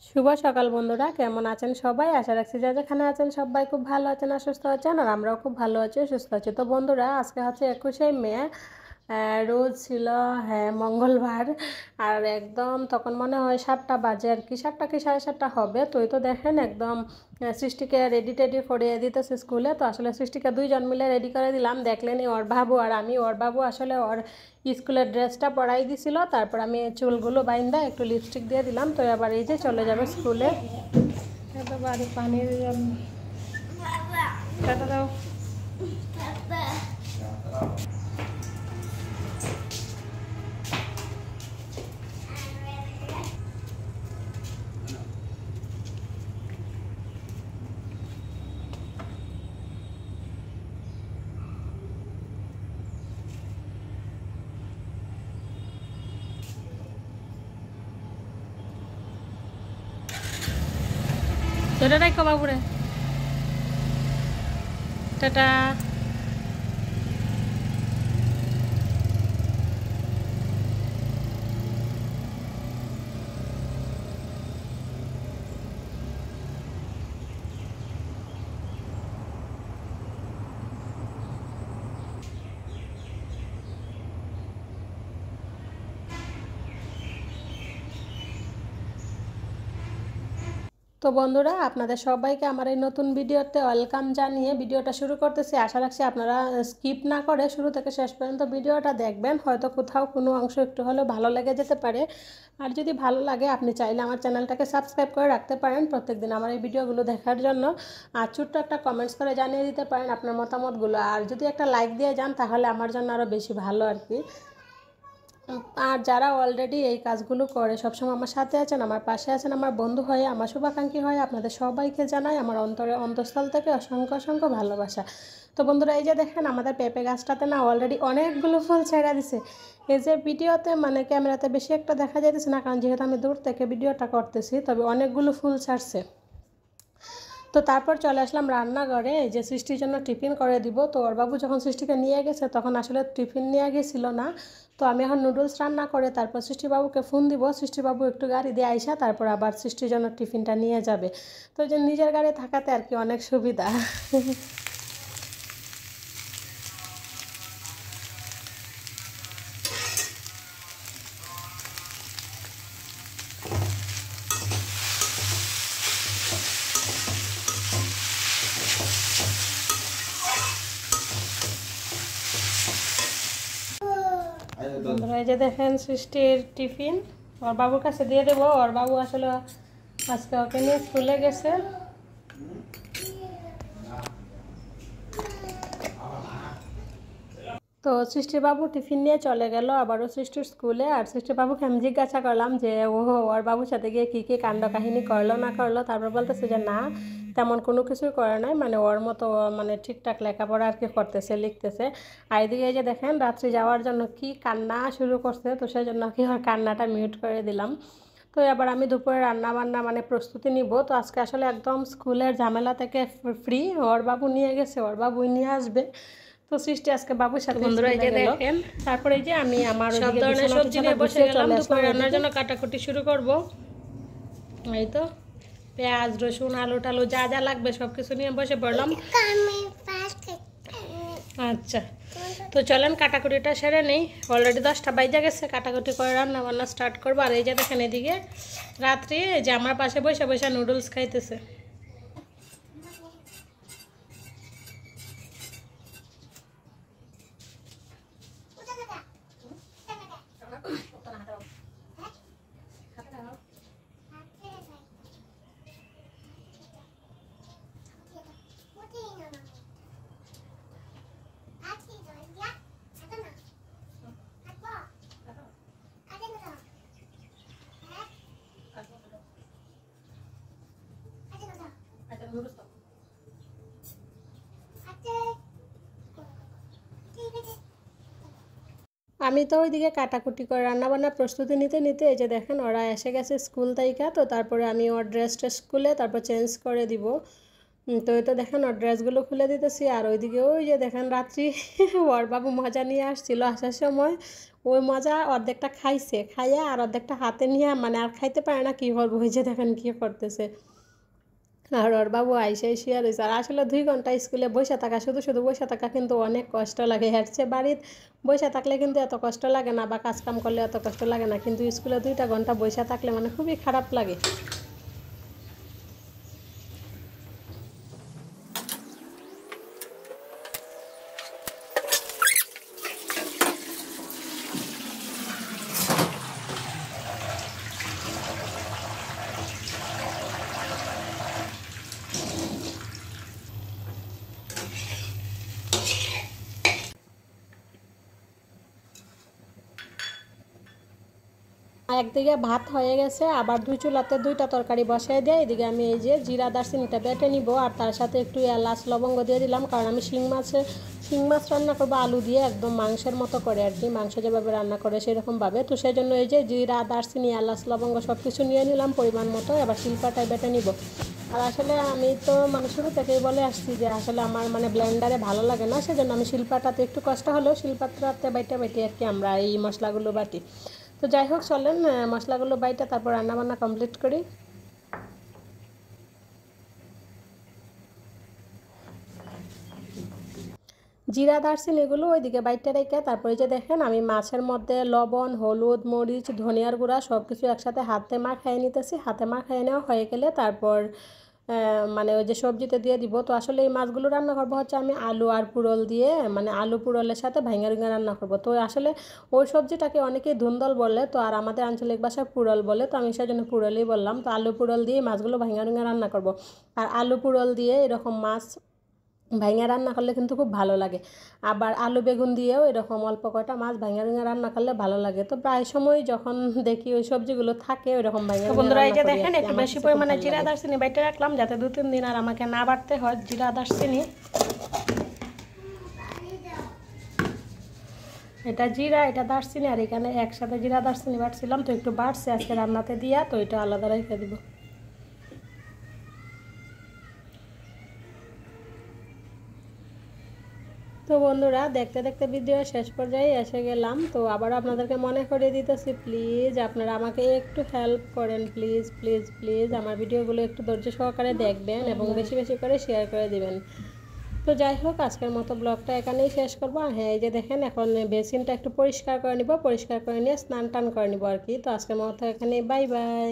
শুভ সকাল বন্ধুরা, কেমন আছেন সবাই? আশা রাখছি যে যেখানে আছেন সবাই খুব ভালো আছেন আর সুস্থ আছেন, আর আমরাও খুব ভালো আছি সুস্থ আছি। তো বন্ধুরা, আজকে হচ্ছে 21শে মে। রোজ ছিল, হ্যাঁ, মঙ্গলবার। আর একদম তখন মনে হয় 7টা বাজে আর কি, 7টা কি 7:30 হবে। তো এই তো দেখেন একদম সৃষ্টিকে রেডি টেডি করে দিতেছে স্কুলে। তো আসলে সৃষ্টিকে দুইজন মিলে রেডি করে দিলাম, দেখলেনই। ওর বাবু আর আমি, ওর বাবু আসলে ওর স্কুলের ড্রেসটা পরাই দিছিল, তারপর আমি চুলগুলো বাইন্দা একটু লিপস্টিক দিয়ে দিলাম। তো এবার এই যে চলে যাবে স্কুলে। এত বাড়ি পানির টাটা দাও। ধরে রাখো বাবুরে, টাটা। তো বন্ধুরা, আপনাদের সবাইকে আমার এই নতুন ভিডিওতে ওয়েলকাম জানিয়ে ভিডিওটা শুরু করতেছি। আশা রাখছি আপনারা স্কিপ না করে শুরু থেকে শেষ পর্যন্ত ভিডিওটা দেখবেন। হয়তো কোথাও কোনো অংশ একটু হলেও ভালো লেগে যেতে পারে। আর যদি ভালো লাগে, আপনি চাইলে আমার চ্যানেলটাকে সাবস্ক্রাইব করে রাখতে পারেন প্রত্যেকদিন আমার এই ভিডিওগুলো দেখার জন্য। আর ছোট্ট একটা কমেন্টস করে জানিয়ে দিতে পারেন আপনার মতামতগুলো। আর যদি একটা লাইক দিয়ে যান তাহলে আমার জন্য আরও বেশি ভালো আর কি। আর যারা অলরেডি এই কাজগুলো করে সবসময় আমার সাথে আছেন, আমার পাশে আছেন, আমার বন্ধু হয়ে, আমার শুভাকাঙ্ক্ষী হয়ে, আপনাদের সবাইকে জানাই আমার অন্তঃস্থল থেকে অসংখ্য অসংখ্য ভালোবাসা। তো বন্ধুরা, এই যে দেখেন আমাদের পেঁপে গাছটাতে না অলরেডি অনেকগুলো ফুল ছেড়ে দিছে। এই যে ভিডিওতে মানে ক্যামেরাতে বেশি একটা দেখা যাইতেছে না, কারণ যেহেতু আমি দূর থেকে ভিডিওটা করতেছি, তবে অনেকগুলো ফুল ছাড়ছে। তো তারপর চলে আসলাম রান্নাঘরে, এই যে সৃষ্টির জন্য টিফিন করে দিব। তো ওর বাবু যখন সৃষ্টিকে নিয়ে গেছে তখন আসলে টিফিন নিয়ে গেছিল না। তো আমি এখন নুডলস রান্না করে তারপর সৃষ্টিবাবুকে ফোন দিব। সৃষ্টিবাবু একটু গাড়ি দিয়ে আইসা তারপর আবার সৃষ্টির জন্য টিফিনটা নিয়ে যাবে। তো যে নিজের গাড়ি থাকাতে আর কি অনেক সুবিধা। বন্ধুরা, এই যে দেখেন সৃষ্টির টিফিন ওর বাবুর কাছে দিয়ে দেবো। ওর বাবু আসলে আজকে ওকে নিয়ে স্কুলে গেছে। তো সৃষ্টিবাবু টিফিন নিয়ে চলে গেল আবারও সৃষ্টির স্কুলে। আর সৃষ্টিবাবুকে আমি জিজ্ঞাসা করলাম যে ওর বাবুর সাথে গিয়ে কী কী কাণ্ড কাহিনী করলো না করলো। তারপর বলতেছে যে না, তেমন কোনো কিছুই করে নাই, মানে ওর মতো মানে ঠিকঠাক লেখাপড়া আর কি করতেছে, লিখতেছে। আর এদিকে এই যে দেখেন রাত্রি যাওয়ার জন্য কি কান্না শুরু করছে, তো সেই জন্য কি ওর কান্নাটা মিউট করে দিলাম। তো এবার আমি দুপুরে রান্না বান্না মানে প্রস্তুতি নিব। তো আজকে আসলে একদম স্কুলের ঝামেলা থেকে ফ্রি। ওর বাবু নিয়ে গেছে, ওর বাবুই নিয়ে আসবে। তো সৃষ্টি আজকে বাবুর সাথে বন্ধুরা এই যে দেখেন। তারপরে এই যে আমি আমার সব ধরনের সবজি নিয়ে বসে গেলাম দুপুরে রান্নার জন্য, কাটাকুটি শুরু করব। এই তো পেঁয়াজ রসুন আলু টালু যা যা লাগবে সব কিছু নিয়ে বসে পড়লাম। আচ্ছা, তো চলেন কাটাকুটিটা সেরে নেই। অলরেডি 10টা বাজে গেছে, কাটাকুটি করে রান্না বান্না স্টার্ট করবো। আর এই যে দেখেন এদিকে রাত্রি যে আমার পাশে বসে বসে নুডলস খাইতেছে। আমি তো ওইদিকে কাটাকুটি করে রান্নাবান্নার প্রস্তুতি নিতে নিতে এই যে দেখেন ওরা এসে গেছে স্কুল থেকে। তো তারপরে আমি ওর ড্রেসটা স্কুলে তারপর চেঞ্জ করে দিব। তো এই তো দেখেন ওর ড্রেসগুলো খুলে দিতেছি। আর ওইদিকে ওই যে দেখেন রাত্রি ওর বাবু মজা নিয়ে আসছিল আসার সময়, ওই মজা অর্ধেকটা খাইছে, খাইয়া আর অর্ধেকটা হাতে নিয়ে মানে আর খাইতে পারে না, কী করবো, ওই যে দেখেন কী করতেছে। আর ওর বাবু আইসে শুয়ে রয়েছে। আর আসলে 2 ঘন্টা স্কুলে বসে থাকা, শুধু শুধু বসে থাকা কিন্তু অনেক কষ্ট লাগে। এর চেয়ে বাড়িতে বসে থাকলে কিন্তু এত কষ্ট লাগে না, বা কাজকাম করলে এত কষ্ট লাগে না, কিন্তু স্কুলে 2টা ঘন্টা বসে থাকলে মানে খুবই খারাপ লাগে। একদিকে ভাত হয়ে গেছে, আবার 2 চুলাতে 2টা তরকারি বসাই দিয়ে এদিকে আমি এই যে জিরা দারচিনিটা বেটে নিব, আর তার সাথে একটু এলাচ লবঙ্গ দিয়ে দিলাম, কারণ আমি শিং মাছ রান্না করবো আলু দিয়ে, একদম মাংসের মতো করে আর কি, মাংস যেভাবে রান্না করে সেরকমভাবে। তো সেই জন্য এই যে জিরা দারচিনি এলাচ লবঙ্গ সব কিছু নিয়ে নিলাম পরিমাণ মতো, এবার শিলপাটায় বেটে নিব। আর আসলে আমি তো মানে শুরু থেকেই বলে আসছি যে আসলে আমার মানে ব্লেন্ডারে ভালো লাগে না, সেজন্য আমি শিলপাটাতে একটু কষ্ট হলেও শিলপাটাতে বাইটে বাইটে আর কি আমরা এই মশলাগুলো বাটি। তো যাই হোক চলেন মশলাগুলো বাইটা তারপর রান্নাবান্না কমপ্লিট করি। জিরা দারচিনি এগুলো ওইদিকে বাইটটা রেখে তারপরে যে দেখেন আমি মাছের মধ্যে লবণ হলুদ মরিচ ধনিয়ার গুঁড়া সব কিছু একসাথে হাতে মাখাইয়ে নিতেছি। হাতে মাখাইয়ে নেওয়া হয়ে গেলে তারপর মানে ওই যে সবজিতে দিয়ে দিব। তো আসলে এই মাছগুলো রান্না করবো হচ্ছে আমি আলু আর পুরল দিয়ে, মানে আলু পুরলের সাথে ভাঙা রুঙা রান্না করব। তো আসলে ওই সবজিটাকে অনেকেই ধুন্দল বলে, তো আর আমাদের আঞ্চলিক ভাষায় পুরল বলে, তো আমি সেজন্য পুরলই বললাম। তো আলু পুরল দিয়ে মাছগুলো ভাঙা রুঙা রান্না করব। আর আলু পুরল দিয়ে এরকম মাছ ভাইঙা রান্না করলে কিন্তু খুব ভালো লাগে। আবার আলু বেগুন দিয়েও এরকম অল্প কয়টা মাছ ভাইঙা রুঙা রান্না করলে ভালো লাগে। তো প্রায় সময় যখন দেখি ওই সবজিগুলো থাকে ওই রকম ভাইঙা রুঙা বন্ধুরা এই রান্না যে করি দেখেন আর কি, একটু আমার বেশি কাছে খুব পরিমাণে ভালো জিরা লাগে। দারচিনি বাইটে রাখলাম যাতে 2-3 দিন আর আমাকে না বাড়তে হয় জিরা দারচিনি। এটা জিরা এটা দারচিনি আর এখানে একসাথে জিরা দারচিনি বাটছিলাম, তো একটু বাড়ছে আজকে রান্নাতে দিয়া, তো এটা আলাদা রেখে দিব। তো বন্ধুরা দেখতে দেখতে ভিডিও শেষ পর্যায়ে এসে গেলাম। তো আবার আপনাদেরকে মনে করিয়ে দিতেছি, প্লিজ আপনারা আমাকে একটু হেল্প করেন, প্লিজ প্লিজ প্লিজ আমার ভিডিওগুলো একটু ধৈর্য সহকারে দেখবেন এবং বেশি বেশি করে শেয়ার করে দিবেন। তো যাই হোক আজকের মতো ব্লগটা এখানেই শেষ করবো। হ্যাঁ এই যে দেখেন এখন বেসিনটা একটু পরিষ্কার করে নিব, পরিষ্কার করে নিয়ে স্নান টান করে নিব আর কি। তো আজকের মতো এখানেই, বাই বাই।